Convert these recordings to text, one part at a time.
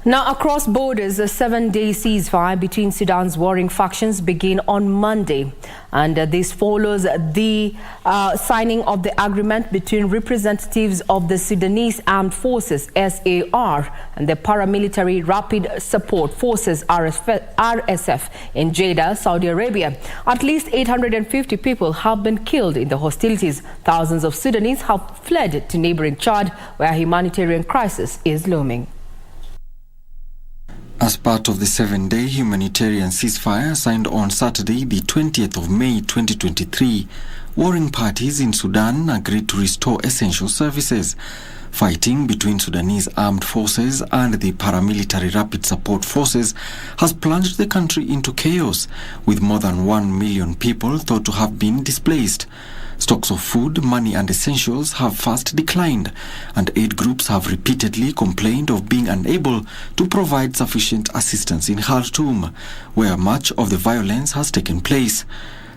Now, across borders, a 7-day ceasefire between Sudan's warring factions began on Monday. And this follows the signing of the agreement between representatives of the Sudanese Armed Forces, SAR, and the paramilitary Rapid Support Forces, RSF, in Jeddah, Saudi Arabia. At least 850 people have been killed in the hostilities. Thousands of Sudanese have fled to neighbouring Chad, where a humanitarian crisis is looming. As part of the 7-day humanitarian ceasefire signed on Saturday, the 20th of May 2023, warring parties in Sudan agreed to restore essential services. Fighting between Sudanese Armed Forces and the paramilitary Rapid Support Forces has plunged the country into chaos, with more than 1 million people thought to have been displaced. Stocks of food, money and essentials have fast declined, and aid groups have repeatedly complained of being unable to provide sufficient assistance in Khartoum, where much of the violence has taken place.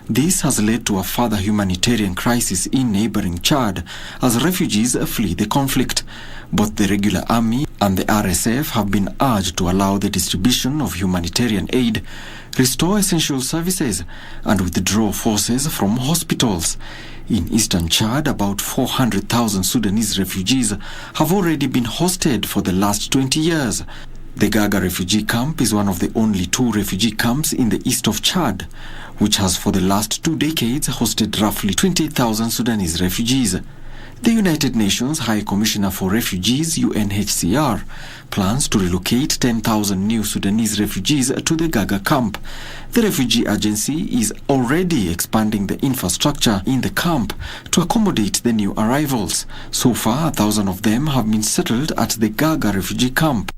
This has led to a further humanitarian crisis in neighbouring Chad as refugees flee the conflict. Both the regular army and the RSF have been urged to allow the distribution of humanitarian aid, restore essential services, and withdraw forces from hospitals. In eastern Chad, about 400,000 Sudanese refugees have already been hosted for the last 20 years. The Gaga refugee camp is one of the only 2 refugee camps in the east of Chad, which has for the last 2 decades hosted roughly 20,000 Sudanese refugees. The United Nations High Commissioner for Refugees, UNHCR, plans to relocate 10,000 new Sudanese refugees to the Gaga camp. The refugee agency is already expanding the infrastructure in the camp to accommodate the new arrivals. So far, 1,000 of them have been settled at the Gaga refugee camp.